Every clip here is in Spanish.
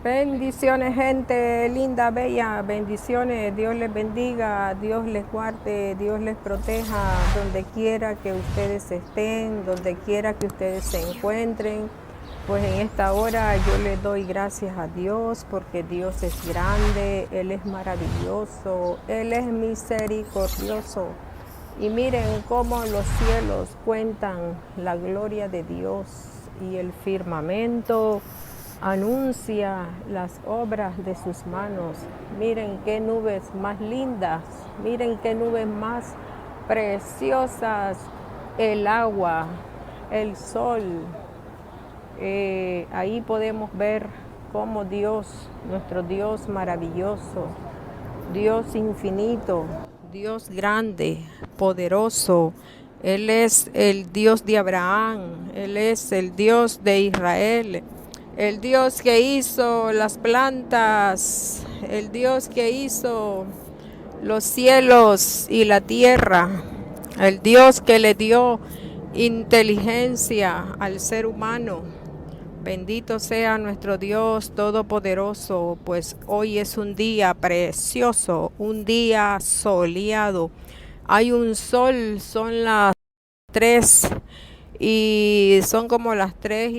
Bendiciones, gente linda, bella, bendiciones, Dios les bendiga, Dios les guarde, Dios les proteja, donde quiera que ustedes estén, donde quiera que ustedes se encuentren. Pues en esta hora yo le doy gracias a Dios porque Dios es grande, Él es maravilloso, Él es misericordioso. Y miren cómo los cielos cuentan la gloria de Dios y el firmamento anuncia las obras de sus manos. Miren qué nubes más lindas, miren qué nubes más preciosas, el agua, el sol. Ahí podemos ver cómo Dios, nuestro Dios maravilloso, Dios infinito, Dios grande, poderoso. Él es el Dios de Abraham, Él es el Dios de Israel, el Dios que hizo las plantas, el Dios que hizo los cielos y la tierra, el Dios que le dio inteligencia al ser humano. Bendito sea nuestro Dios Todopoderoso, pues hoy es un día precioso, un día soleado. Hay un sol, son las 3 y son como las 3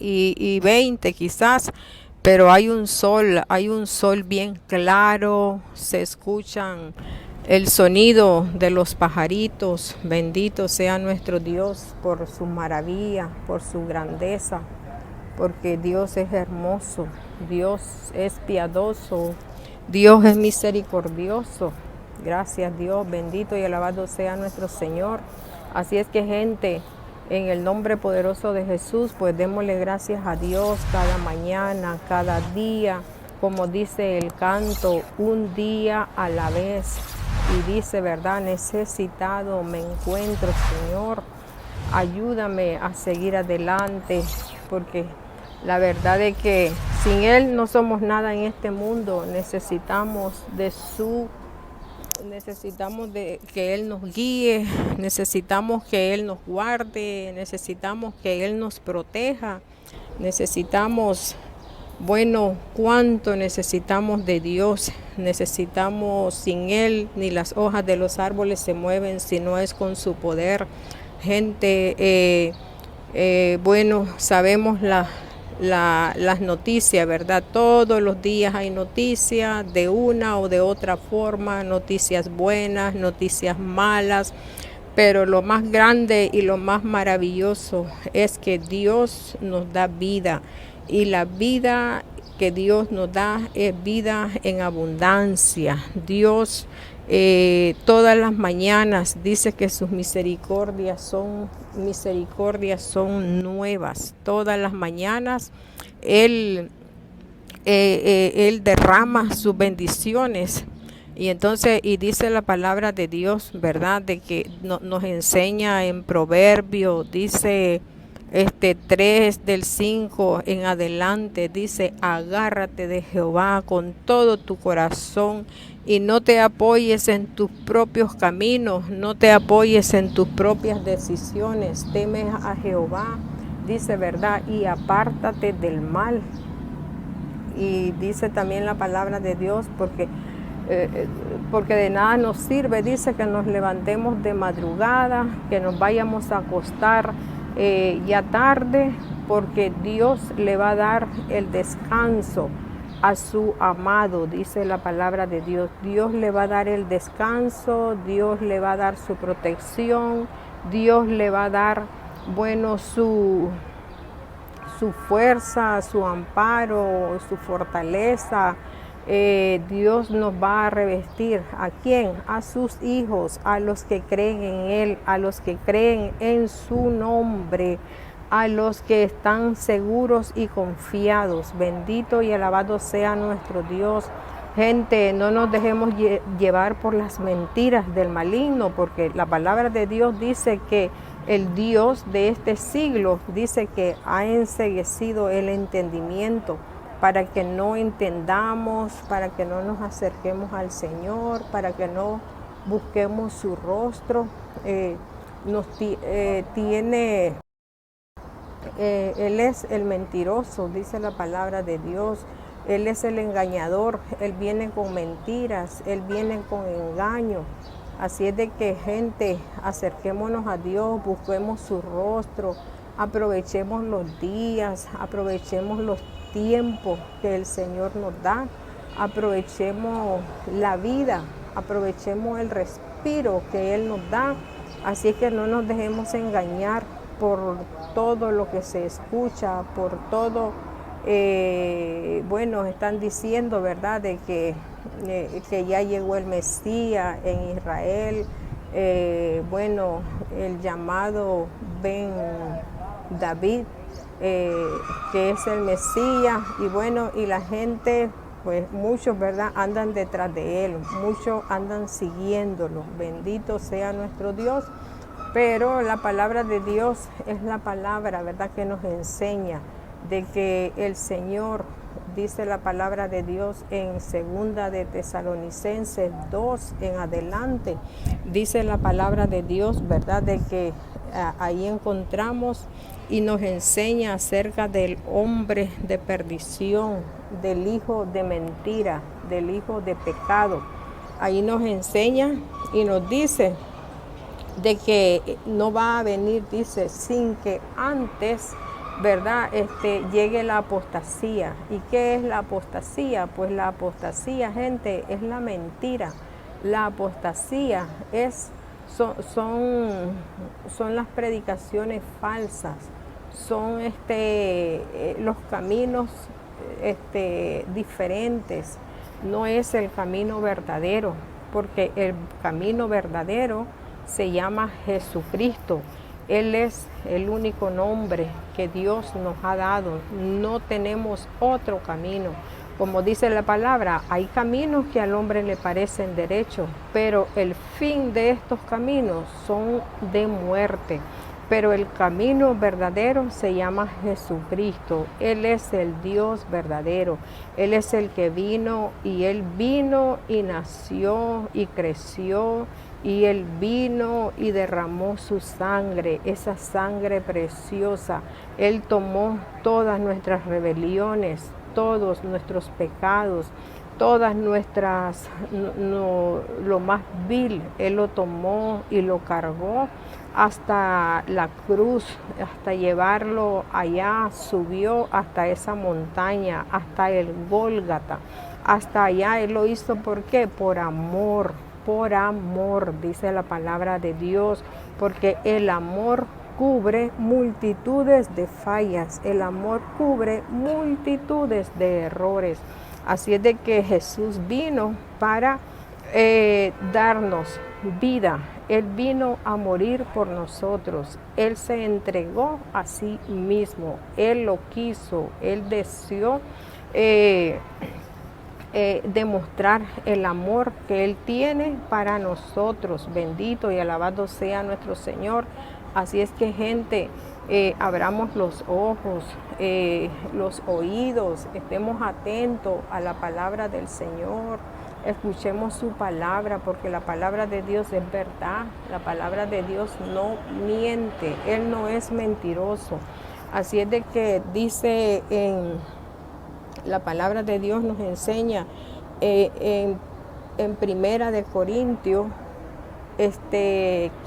y 20 quizás, pero hay un sol bien claro, se escuchan el sonido de los pajaritos. Bendito sea nuestro Dios por su maravilla, por su grandeza, porque Dios es hermoso, Dios es piadoso, Dios es misericordioso. Gracias Dios, bendito y alabado sea nuestro Señor. Así es que, gente, en el nombre poderoso de Jesús, pues démosle gracias a Dios cada mañana, cada día, como dice el canto, un día a la vez. Y dice, ¿verdad? Necesitado me encuentro, Señor. Ayúdame a seguir adelante, porque la verdad es que sin Él no somos nada en este mundo. Necesitamos de que Él nos guíe, necesitamos que Él nos guarde, necesitamos que Él nos proteja, necesitamos, bueno, cuánto necesitamos de Dios, necesitamos, sin Él ni las hojas de los árboles se mueven si no es con su poder. Gente, bueno, sabemos las noticias, ¿verdad? Todos los días hay noticias de una o de otra forma, noticias buenas, noticias malas, pero lo más grande y lo más maravilloso es que Dios nos da vida, y la vida que Dios nos da es vida en abundancia. Dios todas las mañanas dice que sus misericordias son nuevas. Todas las mañanas Él derrama sus bendiciones. Y entonces, y dice la palabra de Dios, ¿verdad? De que nos enseña en Proverbio, dice 3 del 5 en adelante, dice, agárrate de Jehová con todo tu corazón y no te apoyes en tus propios caminos, no te apoyes en tus propias decisiones, teme a Jehová, dice, ¿verdad? Y apártate del mal. Y dice también la palabra de Dios, porque de nada nos sirve, dice, que nos levantemos de madrugada, que nos vayamos a acostar ya tarde, porque Dios le va a dar el descanso a su amado, dice la palabra de Dios. Dios le va a dar el descanso, Dios le va a dar su protección, Dios le va a dar, bueno, su fuerza, su amparo, su fortaleza. Dios nos va a revestir. ¿A quién? A sus hijos, a los que creen en Él, a los que creen en su nombre, a los que están seguros y confiados. Bendito y alabado sea nuestro Dios. Gente, no nos dejemos llevar por las mentiras del maligno, porque la palabra de Dios dice que el Dios de este siglo dice que ha enceguecido el entendimiento para que no entendamos, para que no nos acerquemos al Señor, para que no busquemos su rostro. Él es el mentiroso, dice la palabra de Dios. Él es el engañador, Él viene con mentiras, Él viene con engaño. Así es de que, gente, acerquémonos a Dios, busquemos su rostro, aprovechemos los días, aprovechemos los tiempos que el Señor nos da, aprovechemos la vida, aprovechemos el respiro que Él nos da. Así es que no nos dejemos engañar por todo lo que se escucha, por todo. Bueno, están diciendo, ¿verdad?, de que ya llegó el Mesías en Israel. Bueno, el llamado Ben David, que es el Mesías, y bueno, y la gente, pues muchos, ¿verdad?, andan detrás de él, muchos andan siguiéndolo. Bendito sea nuestro Dios. Pero la palabra de Dios es la palabra, ¿verdad?, que nos enseña de que el Señor, dice la palabra de Dios en segunda de Tesalonicenses 2 en adelante, dice la palabra de Dios, ¿verdad?, de que ahí encontramos y nos enseña acerca del hombre de perdición, del hijo de mentira, del hijo de pecado. Ahí nos enseña y nos dice de que no va a venir, dice, sin que antes, ¿verdad?, llegue la apostasía. ¿Y qué es la apostasía? Pues la apostasía, gente, es la mentira. La apostasía son las predicaciones falsas, son los caminos diferentes. No es el camino verdadero, porque el camino verdadero se llama Jesucristo. Él es el único nombre que Dios nos ha dado. No tenemos otro camino. Como dice la palabra, hay caminos que al hombre le parecen derechos, pero el fin de estos caminos son de muerte. Pero el camino verdadero se llama Jesucristo. Él es el Dios verdadero. Él es el que vino, y Él vino y nació y creció, y Él vino y derramó su sangre, esa sangre preciosa. Él tomó todas nuestras rebeliones, todos nuestros pecados, todas nuestras, lo más vil, Él lo tomó y lo cargó hasta la cruz, hasta llevarlo allá, subió hasta esa montaña, hasta el Gólgata, hasta allá. Él lo hizo, ¿por qué? Por amor, dice la palabra de Dios, porque el amor cubre multitudes de fallas, el amor cubre multitudes de errores. Así es de que Jesús vino para darnos vida. Él vino a morir por nosotros. Él se entregó a sí mismo. Él lo quiso. Él deseó demostrar el amor que Él tiene para nosotros. Bendito y alabado sea nuestro Señor. Así es que, gente, abramos los ojos, los oídos, estemos atentos a la palabra del Señor. Escuchemos su palabra, porque la palabra de Dios es verdad. La palabra de Dios no miente. Él no es mentiroso. Así es de que dice en la palabra de Dios, nos enseña en Primera de Corintios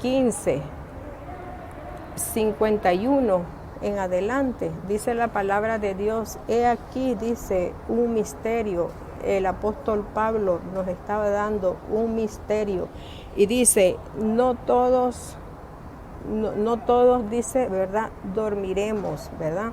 15, 51 en adelante, dice la palabra de Dios: he aquí, dice, un misterio. El apóstol Pablo nos estaba dando un misterio y dice: no todos, dice, ¿verdad?, dormiremos, ¿verdad?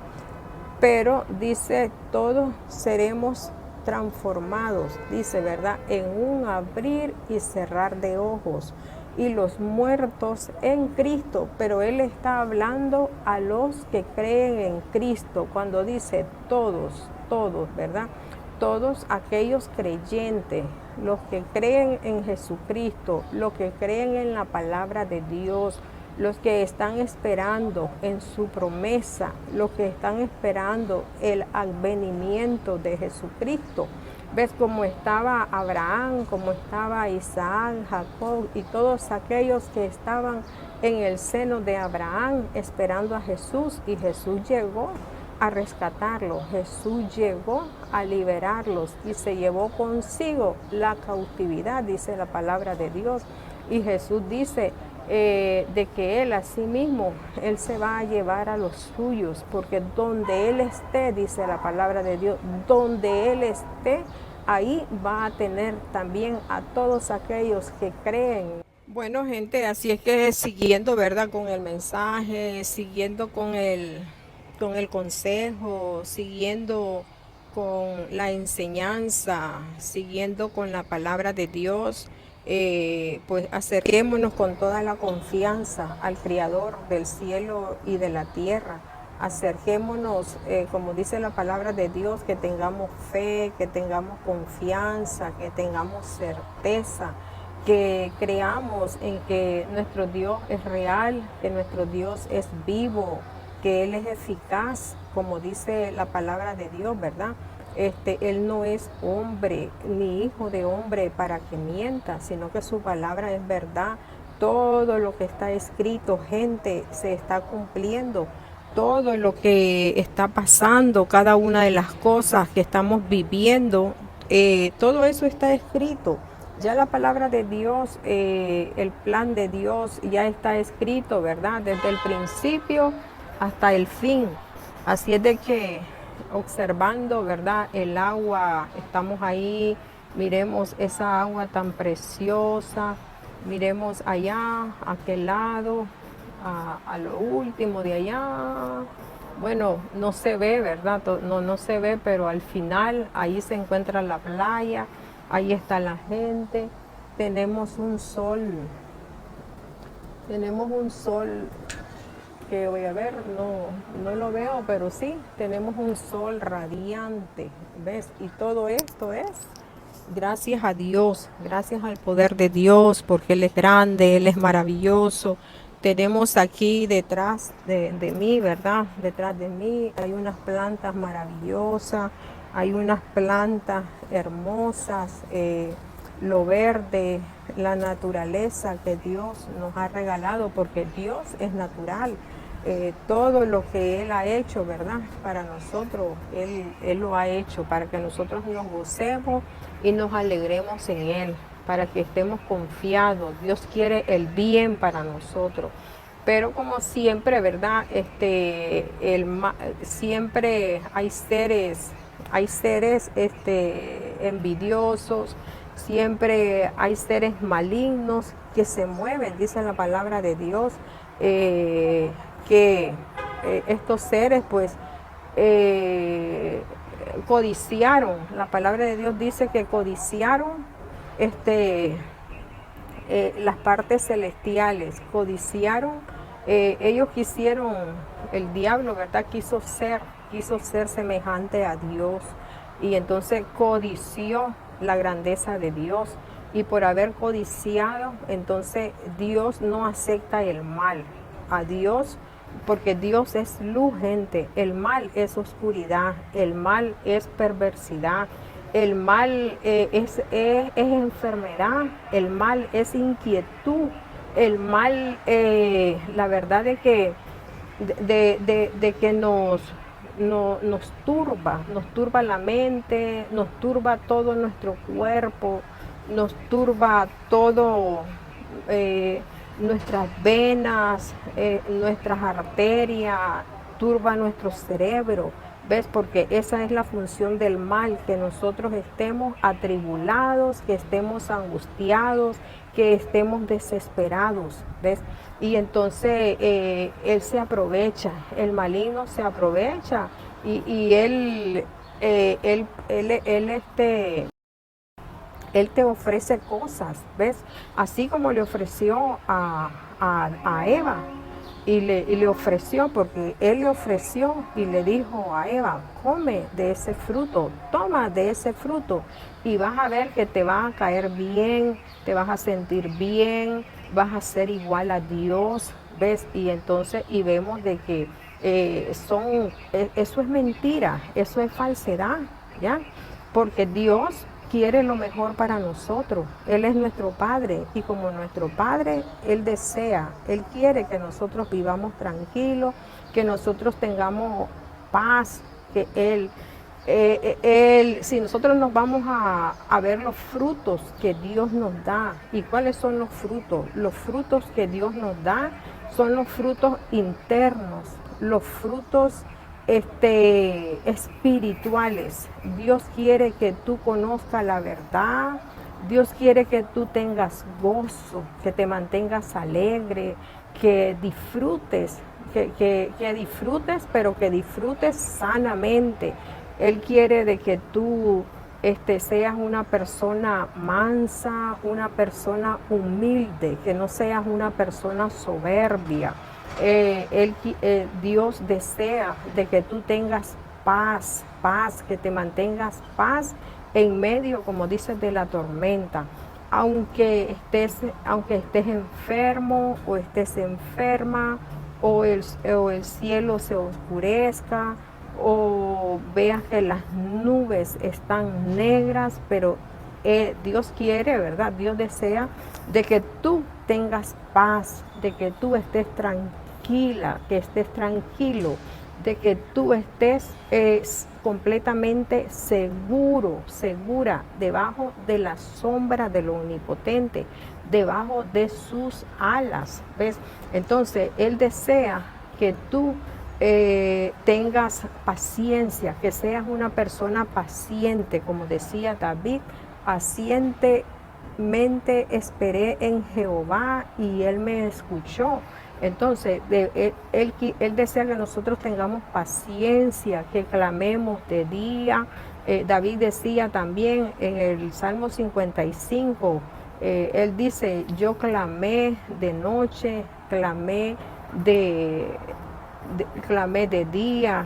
Pero dice, todos seremos transformados, dice, ¿verdad?, en un abrir y cerrar de ojos. Y los muertos en Cristo, pero Él está hablando a los que creen en Cristo. Cuando dice todos, ¿verdad? Todos aquellos creyentes, los que creen en Jesucristo, los que creen en la palabra de Dios, los que están esperando en su promesa, los que están esperando el advenimiento de Jesucristo. ves cómo estaba Abraham, cómo estaba Isaac, Jacob y todos aquellos que estaban en el seno de Abraham esperando a Jesús, y Jesús llegó a rescatarlos, Jesús llegó a liberarlos y se llevó consigo la cautividad, dice la palabra de Dios. Y Jesús dice de que Él asimismo, Él se va a llevar a los suyos, porque donde Él esté, dice la palabra de Dios, donde Él esté, ahí va a tener también a todos aquellos que creen. Bueno, gente, así es que siguiendo, ¿verdad? Con el mensaje, siguiendo con el consejo, siguiendo con la enseñanza, siguiendo con la palabra de Dios, pues acerquémonos con toda la confianza al Creador del cielo y de la tierra. Acerquémonos, como dice la palabra de Dios, que tengamos fe, que tengamos confianza, que tengamos certeza, que creamos en que nuestro Dios es real, que nuestro Dios es vivo, que Él es eficaz, como dice la palabra de Dios, ¿verdad? Él no es hombre ni hijo de hombre para que mienta, sino que su palabra es verdad. Todo lo que está escrito, gente, se está cumpliendo. Todo lo que está pasando, cada una de las cosas que estamos viviendo, todo eso está escrito. Ya la palabra de Dios, el plan de Dios ya está escrito, ¿verdad? Desde el principio hasta el fin. Así es de que observando, ¿verdad? El agua, estamos ahí, miremos esa agua tan preciosa, miremos allá, a aquel lado, a lo último de allá. Bueno, no se ve, ¿verdad? No se ve, pero al final ahí se encuentra la playa, ahí está la gente, tenemos un sol que voy a ver, no lo veo, pero sí, tenemos un sol radiante, ¿ves? Y todo esto es gracias a Dios, gracias al poder de Dios, porque Él es grande, Él es maravilloso. Tenemos aquí detrás de mí, ¿verdad? Detrás de mí hay unas plantas maravillosas, hay unas plantas hermosas, lo verde, la naturaleza que Dios nos ha regalado, porque Dios es natural. Todo lo que Él ha hecho, ¿verdad? Para nosotros, Él lo ha hecho, para que nosotros nos gocemos y nos alegremos en Él, para que estemos confiados. Dios quiere el bien para nosotros. Pero como siempre, ¿verdad? Siempre hay seres envidiosos, siempre hay seres malignos que se mueven, dice la palabra de Dios, que estos seres pues codiciaron, la palabra de Dios dice que codiciaron las partes celestiales, codiciaron, ellos quisieron, el diablo, ¿verdad? Quiso ser semejante a Dios, y entonces codició la grandeza de Dios, y por haber codiciado, entonces Dios no acepta el mal. A Dios, porque Dios es luz, gente. El mal es oscuridad, el mal es perversidad, el mal es enfermedad, el mal es inquietud, el mal, la verdad de que, de que nos turba la mente, nos turba todo nuestro cuerpo, nos turba todo, nuestras venas, nuestras arterias, turba nuestro cerebro. ¿Ves? Porque esa es la función del mal, que nosotros estemos atribulados, que estemos angustiados, que estemos desesperados. ¿Ves? Y entonces él se aprovecha, el maligno se aprovecha, y él te ofrece cosas, ¿ves? Así como le ofreció a Eva, y le ofreció, porque él le ofreció y le dijo a Eva: come de ese fruto, toma de ese fruto, y vas a ver que te va a caer bien, te vas a sentir bien, vas a ser igual a Dios, ¿ves? Y entonces, y vemos de que eso es mentira, eso es falsedad, ¿ya? porque Dios quiere lo mejor para nosotros. Él es nuestro Padre y como nuestro Padre, Él desea, Él quiere que nosotros vivamos tranquilos, que nosotros tengamos paz, que si nosotros nos vamos a ver los frutos que Dios nos da, ¿y cuáles son los frutos? Los frutos que Dios nos da son los frutos internos, los frutos espirituales. Dios quiere que tú conozcas la verdad. Dios quiere que tú tengas gozo, que te mantengas alegre, que disfrutes, que disfrutes, pero que disfrutes sanamente. Él quiere de que tú seas una persona mansa, una persona humilde, que no seas una persona soberbia. Dios desea de que tú tengas paz, que te mantengas paz en medio, como dices, de la tormenta. Aunque estés enfermo o estés enferma, o el cielo se oscurezca, o veas que las nubes están negras, pero Dios quiere, ¿verdad? Dios desea de que tú tengas paz, de que tú estés tranquila, que estés tranquilo, de que tú estés completamente seguro, segura, debajo de la sombra del Omnipotente, debajo de sus alas, ¿ves? Entonces, Él desea que tú tengas paciencia, que seas una persona paciente, como decía David, pacientemente esperé en Jehová y Él me escuchó. Entonces, él desea que nosotros tengamos paciencia, que clamemos de día. David decía también en el Salmo 55, él dice, yo clamé de noche, clamé de día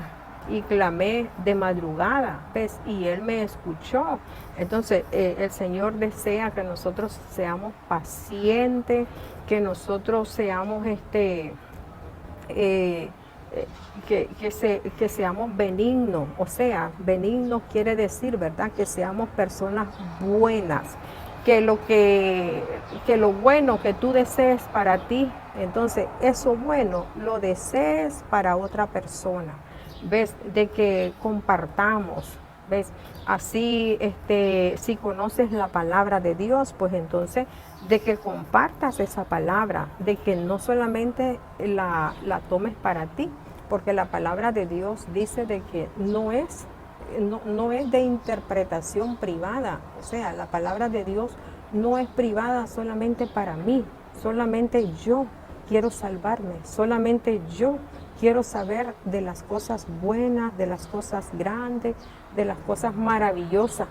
y clamé de madrugada, ¿ves? Y Él me escuchó. Entonces, el Señor desea que nosotros seamos pacientes, que nosotros seamos que seamos benignos. O sea, benignos quiere decir, ¿verdad? Que seamos personas buenas. Que lo bueno que tú desees para ti, entonces eso bueno lo desees para otra persona. ¿Ves? De que compartamos. ¿Ves? Así, si conoces la palabra de Dios, pues entonces de que compartas esa palabra, de que no solamente la tomes para ti, porque la palabra de Dios dice de que no es de interpretación privada. O sea, la palabra de Dios no es privada solamente para mí, solamente yo quiero salvarme, solamente yo quiero saber de las cosas buenas, de las cosas grandes, de las cosas maravillosas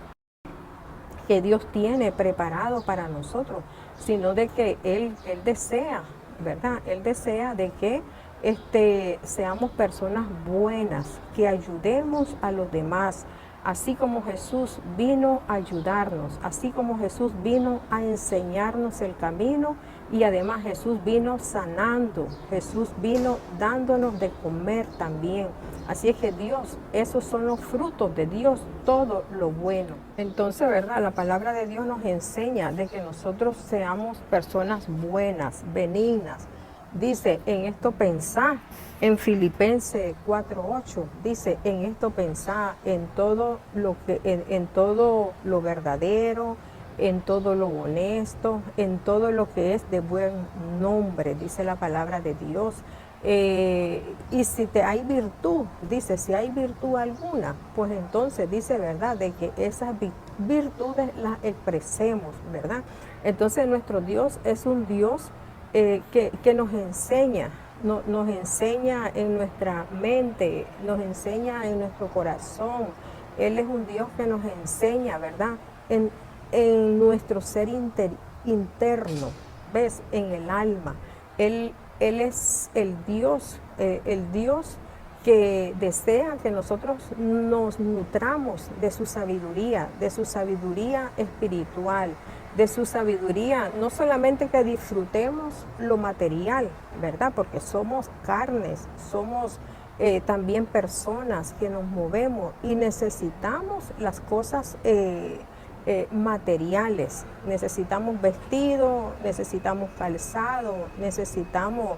que Dios tiene preparado para nosotros, sino de que Él desea, ¿verdad? Él desea de que seamos personas buenas, que ayudemos a los demás, así como Jesús vino a ayudarnos, así como Jesús vino a enseñarnos el camino y además Jesús vino sanando, Jesús vino dándonos de comer también. Así es que Dios, esos son los frutos de Dios, todo lo bueno. Entonces, ¿verdad? La palabra de Dios nos enseña de que nosotros seamos personas buenas, benignas. Dice, en esto pensá, en Filipenses 4:8, dice, en esto pensá, en todo lo verdadero, en todo lo honesto, en todo lo que es de buen nombre, dice la palabra de Dios. Y si hay virtud, dice, si hay virtud alguna, pues entonces dice, ¿verdad?, de que esas virtudes las expresemos, ¿verdad? Entonces nuestro Dios es un Dios que nos enseña, nos enseña en nuestra mente, nos enseña en nuestro corazón. Él es un Dios que nos enseña, ¿verdad?, en nuestro ser interno, ¿ves?, en el alma. Él es el Dios que desea que nosotros nos nutramos de su sabiduría espiritual, de su sabiduría, no solamente que disfrutemos lo material, ¿verdad? Porque somos carnes, somos también personas que nos movemos y necesitamos las cosas materiales. Necesitamos vestido, necesitamos calzado, necesitamos,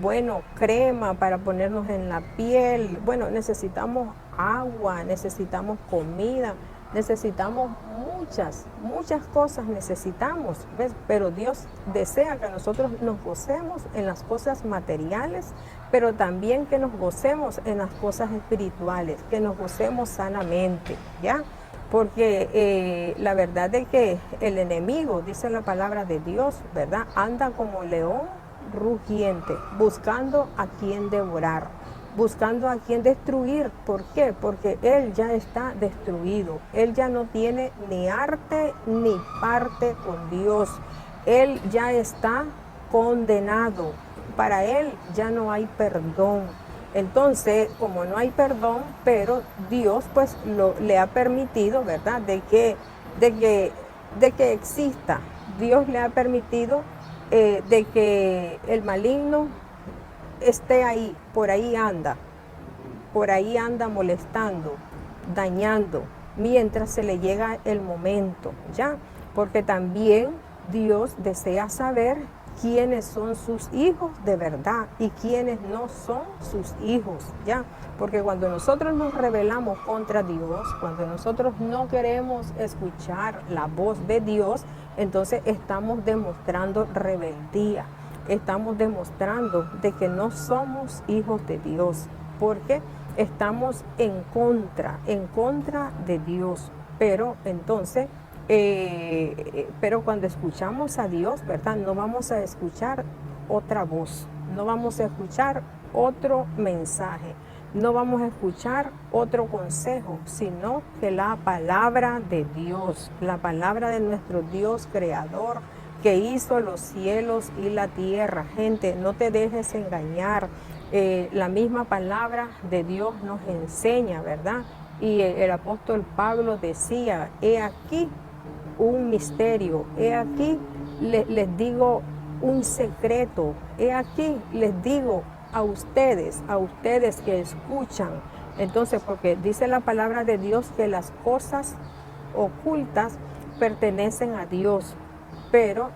bueno, crema para ponernos en la piel. Bueno, necesitamos agua, necesitamos comida, necesitamos muchas cosas necesitamos, ¿ves? Pero Dios desea que nosotros nos gocemos en las cosas materiales, pero también que nos gocemos en las cosas espirituales, que nos gocemos sanamente, ¿ya? Porque la verdad es que el enemigo, dice la palabra de Dios, ¿verdad? Anda como león rugiente, buscando a quien devorar, buscando a quien destruir. ¿Por qué? Porque él ya está destruido. Él ya no tiene ni arte ni parte con Dios. Él ya está condenado. Para él ya no hay perdón. Entonces, como no hay perdón, pero Dios pues le ha permitido, ¿verdad? De que exista. Dios le ha permitido de que el maligno esté ahí, por ahí anda molestando, dañando, mientras se le llega el momento, ¿ya? Porque también Dios desea saber quiénes son sus hijos de verdad y quiénes no son sus hijos, ¿ya? Porque cuando nosotros nos rebelamos contra Dios, cuando nosotros no queremos escuchar la voz de Dios, entonces estamos demostrando rebeldía. Estamos demostrando de que no somos hijos de Dios, porque estamos en contra de Dios. Pero entonces, pero cuando escuchamos a Dios, ¿verdad? No vamos a escuchar otra voz, no vamos a escuchar otro mensaje, no vamos a escuchar otro consejo, sino que la palabra de Dios, la palabra de nuestro Dios creador, que hizo los cielos y la tierra. Gente, no te dejes engañar. La misma palabra de Dios nos enseña, ¿verdad? Y el apóstol Pablo decía, he aquí un misterio, he aquí les digo un secreto, he aquí les digo a ustedes que escuchan. Entonces, porque dice la palabra de Dios que las cosas ocultas pertenecen a Dios, pero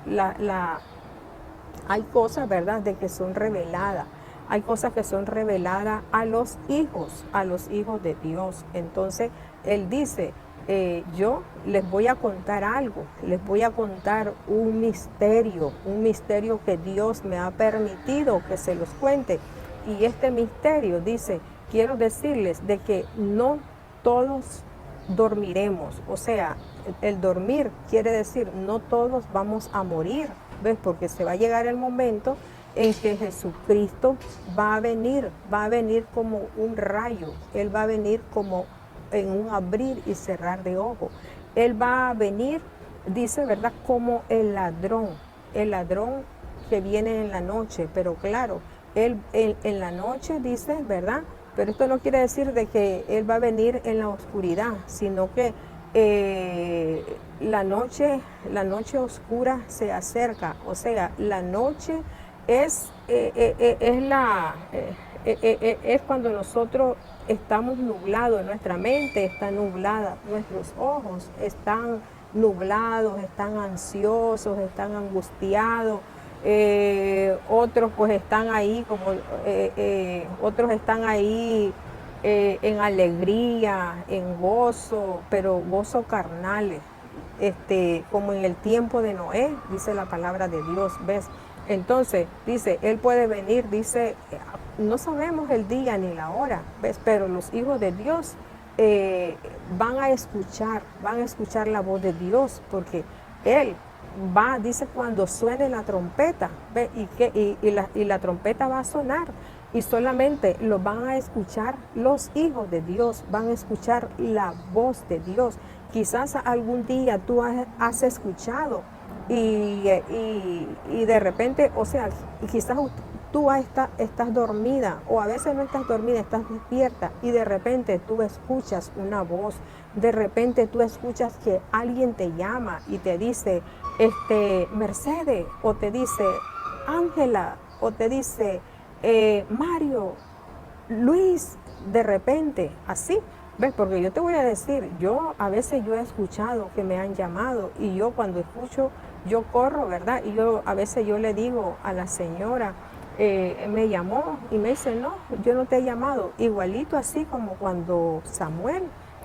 hay cosas, ¿verdad?, de que son reveladas. Hay cosas que son reveladas a los hijos de Dios. Entonces, Él dice, yo les voy a contar algo, les voy a contar un misterio que Dios me ha permitido que se los cuente. Y este misterio, dice, quiero decirles de que no todos dormiremos. O sea, el dormir quiere decir no todos vamos a morir, ¿ves? Porque se va a llegar el momento en que Jesucristo va a venir como un rayo, Él va a venir como en un abrir y cerrar de ojos. Él va a venir, dice, ¿verdad?, como el ladrón que viene en la noche, pero claro, Él en la noche, dice, ¿verdad? Pero esto no quiere decir de que Él va a venir en la oscuridad, sino que la noche oscura se acerca. O sea, la noche es cuando nosotros estamos nublados, nuestra mente está nublada, nuestros ojos están nublados, están ansiosos, están angustiados. Otros pues están ahí otros están ahí en alegría, en gozo, pero gozo carnales, como en el tiempo de Noé, dice la palabra de Dios, ¿ves? Entonces, dice, Él puede venir, dice, no sabemos el día ni la hora, ¿ves? Pero los hijos de Dios van a escuchar la voz de Dios, porque Él dice, cuando suene la trompeta, ¿ves? Y la trompeta va a sonar, y solamente lo van a escuchar los hijos de Dios, van a escuchar la voz de Dios. Quizás algún día tú has escuchado y de repente, o sea, quizás tú estás dormida, o a veces no estás dormida, estás despierta, y de repente tú escuchas una voz, de repente tú escuchas que alguien te llama y te dice, Mercedes, o te dice, Ángela, o te dice, Mario, Luis, de repente, así. ¿Ves? Porque yo te voy a decir, a veces yo he escuchado que me han llamado y yo cuando escucho, yo corro, ¿verdad? Y a veces yo le digo a la señora, me llamó y me dice, no, yo no te he llamado. Igualito así como cuando Samuel,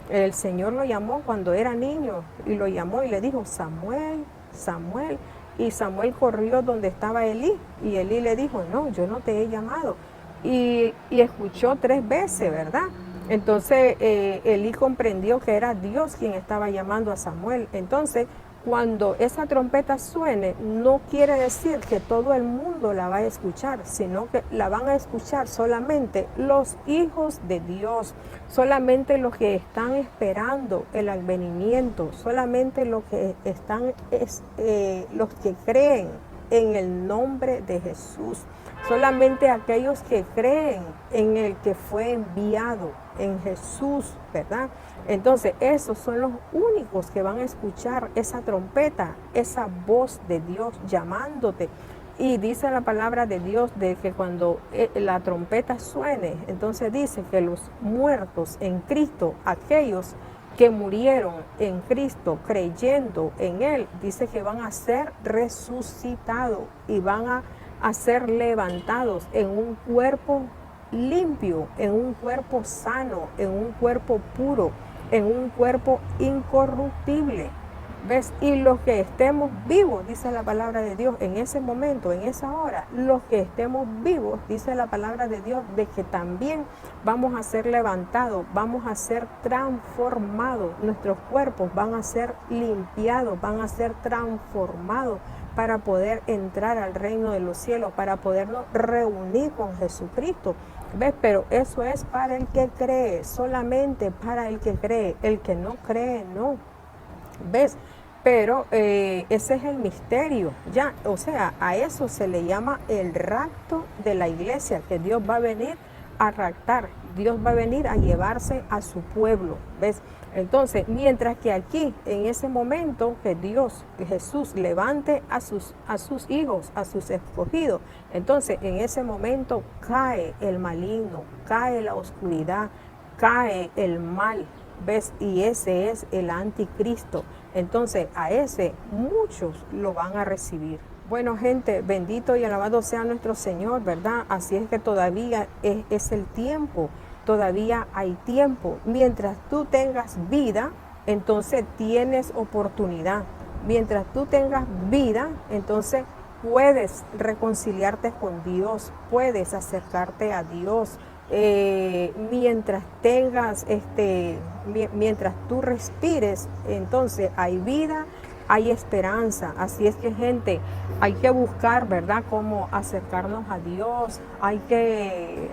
el Señor lo llamó cuando era niño y lo llamó y le dijo, Samuel, Samuel. Y Samuel corrió donde estaba Elí y Elí le dijo, no, yo no te he llamado. Y escuchó 3 veces, ¿verdad? Entonces Elí comprendió que era Dios quien estaba llamando a Samuel. Entonces, cuando esa trompeta suene, no quiere decir que todo el mundo la va a escuchar, sino que la van a escuchar solamente los hijos de Dios, solamente los que están esperando el advenimiento, solamente los que los que creen en el nombre de Jesús. Solamente aquellos que creen en el que fue enviado, en Jesús, ¿verdad? Entonces, esos son los únicos que van a escuchar esa trompeta, esa voz de Dios llamándote. Y dice la palabra de Dios de que cuando la trompeta suene, entonces dice que los muertos en Cristo, aquellos que murieron en Cristo creyendo en Él, dice que van a ser resucitados y van a ser levantados en un cuerpo limpio, en un cuerpo sano, en un cuerpo puro, en un cuerpo incorruptible. ¿Ves? Y los que estemos vivos, dice la palabra de Dios, en ese momento, en esa hora, los que estemos vivos, dice la palabra de Dios, de que también vamos a ser levantados, vamos a ser transformados, nuestros cuerpos van a ser limpiados, van a ser transformados para poder entrar al reino de los cielos, para podernos reunir con Jesucristo. ¿Ves? Pero eso es para el que cree, solamente para el que cree. El que no cree, no. ¿Ves? Pero ese es el misterio, ya, o sea, a eso se le llama el rapto de la iglesia, que Dios va a venir a raptar, Dios va a venir a llevarse a su pueblo, ¿ves? Entonces, mientras que aquí, en ese momento que Dios, que Jesús levante a sus hijos, a sus escogidos, entonces en ese momento cae el maligno, cae la oscuridad, cae el mal, ¿ves? Y ese es el anticristo. Entonces a ese muchos lo van a recibir. Bueno, gente, bendito y alabado sea nuestro Señor, ¿verdad? Así es que todavía es el tiempo, todavía hay tiempo. Mientras tú tengas vida, entonces tienes oportunidad. Mientras tú tengas vida, entonces puedes reconciliarte con Dios, puedes acercarte a Dios. Mientras tengas mientras tú respires, entonces hay vida, hay esperanza. Así es que, gente, hay que buscar, ¿verdad?, cómo acercarnos a Dios. Hay que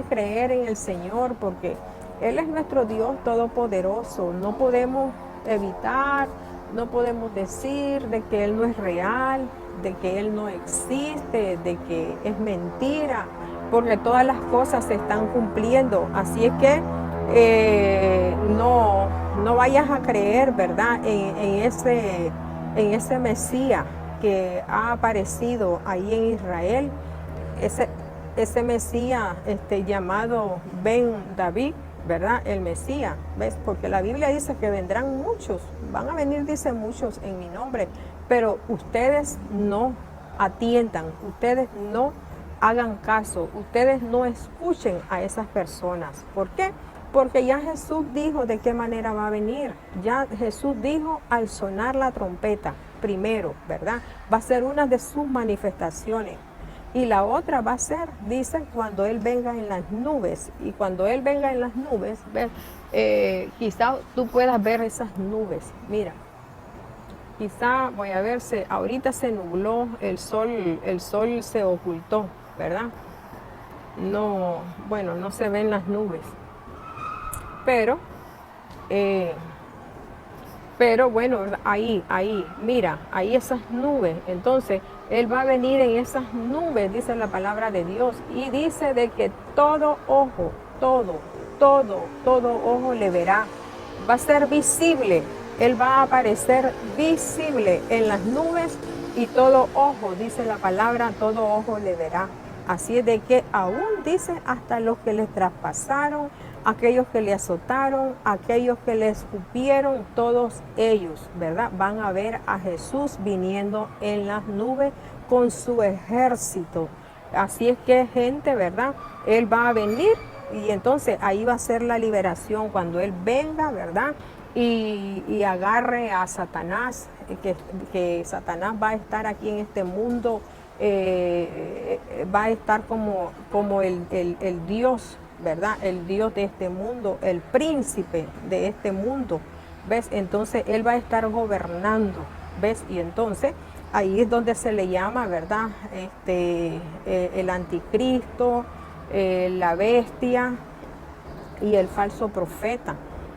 creer en el Señor, porque Él es nuestro Dios todopoderoso. No podemos evitar, no podemos decir de que Él no es real, de que Él no existe, de que es mentira, porque todas las cosas se están cumpliendo. Así es que no vayas a creer, ¿verdad?, en ese Mesías que ha aparecido ahí en Israel, ese Mesías llamado Ben David, ¿verdad? El Mesías, ¿ves? Porque la Biblia dice que vendrán muchos, van a venir, dice, muchos en mi nombre, pero ustedes no atiendan, ustedes no hagan caso, ustedes no escuchen a esas personas. ¿Por qué? Porque ya Jesús dijo de qué manera va a venir. Ya Jesús dijo al sonar la trompeta, primero, ¿verdad? Va a ser una de sus manifestaciones. Y la otra va a ser, dice, cuando Él venga en las nubes. Y cuando Él venga en las nubes, quizá tú puedas ver esas nubes. Mira, quizá, voy a ver, ahorita se nubló, el sol se ocultó, ¿verdad? No, bueno, no se ven las nubes. Pero bueno, ahí, mira, ahí esas nubes. Entonces, Él va a venir en esas nubes, dice la palabra de Dios. Y dice de que todo ojo, todo ojo le verá. Va a ser visible. Él va a aparecer visible en las nubes y todo ojo, dice la palabra, todo ojo le verá. Así es de que aún dice hasta los que le traspasaron, aquellos que le azotaron, aquellos que le escupieron, todos ellos, ¿verdad? Van a ver a Jesús viniendo en las nubes con su ejército. Así es que gente, ¿verdad? Él va a venir y entonces ahí va a ser la liberación cuando Él venga, ¿verdad? Y agarre a Satanás, que Satanás va a estar aquí en este mundo, va a estar como el Dios, ¿verdad? El Dios de este mundo, el príncipe de este mundo, ¿ves? Entonces Él va a estar gobernando, ¿ves? Y entonces ahí es donde se le llama, ¿verdad? El anticristo, la bestia y el falso profeta,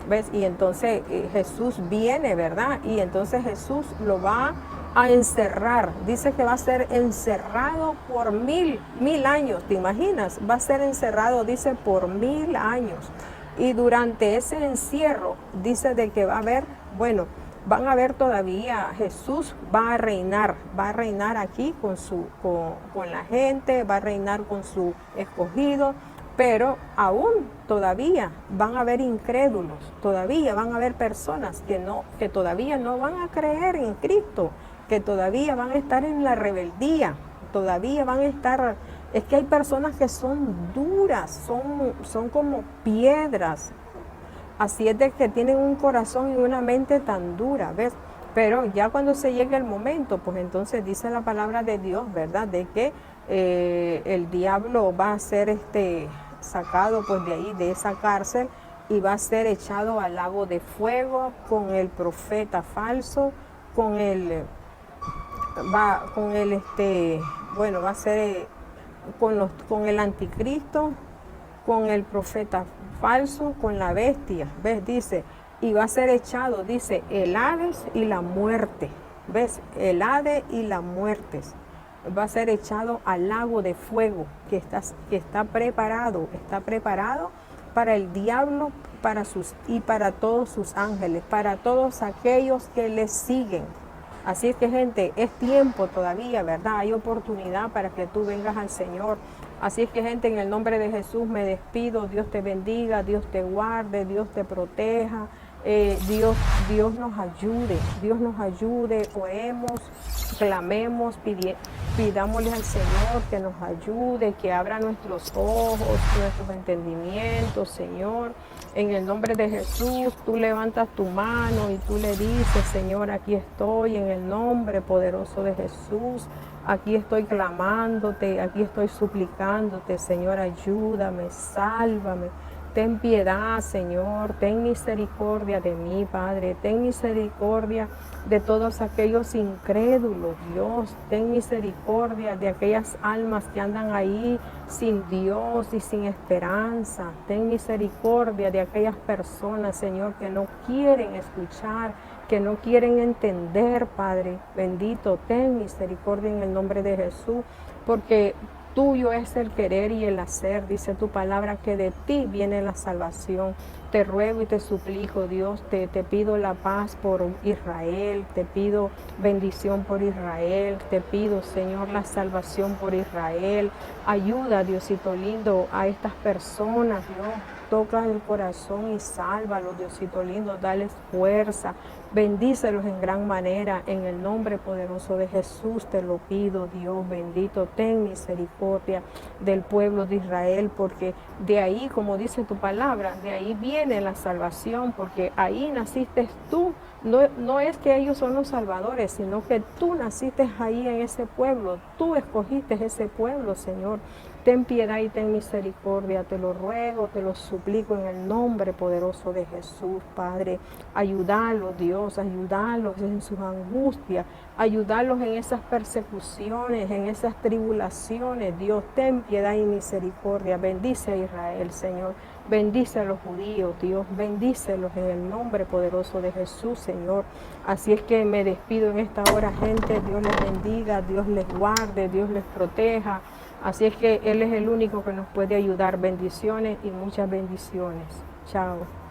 ¿ves? Y entonces Jesús viene, ¿verdad? Y entonces Jesús lo va a encerrar. Dice que va a ser encerrado por mil años, ¿te imaginas? Va a ser encerrado, dice, por 1000 años. Y durante ese encierro, dice de que va a haber, bueno, van a ver todavía, Jesús va a reinar aquí con la gente, va a reinar con su escogido, pero aún todavía van a haber incrédulos, todavía van a haber personas que todavía no van a creer en Cristo, que todavía van a estar en la rebeldía, todavía van a estar, es que hay personas que son duras, son como piedras. Así es de que tienen un corazón y una mente tan dura, ¿ves? Pero ya cuando se llegue el momento, pues entonces dice la palabra de Dios, ¿verdad? De que el diablo va a ser sacado pues de ahí, de esa cárcel, y va a ser echado al lago de fuego con el profeta falso, con el, bueno, va a ser con el anticristo, con el profeta falso, con la bestia, ¿ves? Dice, y va a ser echado, dice, el Hades y la muerte, ¿ves? El Hades y la muerte va a ser echado al lago de fuego que está preparado para el diablo, y para todos sus ángeles, para todos aquellos que le siguen. Así es que, gente, es tiempo todavía, ¿verdad? Hay oportunidad para que tú vengas al Señor. Así es que, gente, en el nombre de Jesús me despido. Dios te bendiga, Dios te guarde, Dios te proteja. Dios nos ayude, oremos, clamemos, pidámosle al Señor que nos ayude, que abra nuestros ojos, nuestros entendimientos, Señor. En el nombre de Jesús, tú levantas tu mano y tú le dices, Señor, aquí estoy, en el nombre poderoso de Jesús. Aquí estoy clamándote, aquí estoy suplicándote, Señor, ayúdame, sálvame. Ten piedad, Señor, ten misericordia de mí, Padre, ten misericordia de todos aquellos incrédulos, Dios, ten misericordia de aquellas almas que andan ahí sin Dios y sin esperanza, ten misericordia de aquellas personas, Señor, que no quieren escuchar, que no quieren entender, Padre, bendito, ten misericordia en el nombre de Jesús, porque tuyo es el querer y el hacer, dice tu palabra, que de ti viene la salvación. Te ruego y te suplico, Dios, te pido la paz por Israel, te pido bendición por Israel, te pido, Señor, la salvación por Israel. Ayuda, Diosito lindo, a estas personas, Dios. Toca el corazón y sálvalos, Diosito lindo, dales fuerza, bendícelos en gran manera, en el nombre poderoso de Jesús te lo pido, Dios bendito, ten misericordia del pueblo de Israel, porque de ahí, como dice tu palabra, de ahí viene la salvación, porque ahí naciste tú. No es que ellos son los salvadores, sino que tú naciste ahí en ese pueblo, tú escogiste ese pueblo, Señor. Ten piedad y ten misericordia, te lo ruego, te lo suplico en el nombre poderoso de Jesús, Padre. Ayúdalos, Dios, ayúdalos en sus angustias, ayúdalos en esas persecuciones, en esas tribulaciones. Dios, ten piedad y misericordia. Bendice a Israel, Señor. Bendice a los judíos, Dios, bendícelos en el nombre poderoso de Jesús, Señor. Así es que me despido en esta hora, gente. Dios les bendiga, Dios les guarde, Dios les proteja. Así es que Él es el único que nos puede ayudar. Bendiciones y muchas bendiciones. Chao.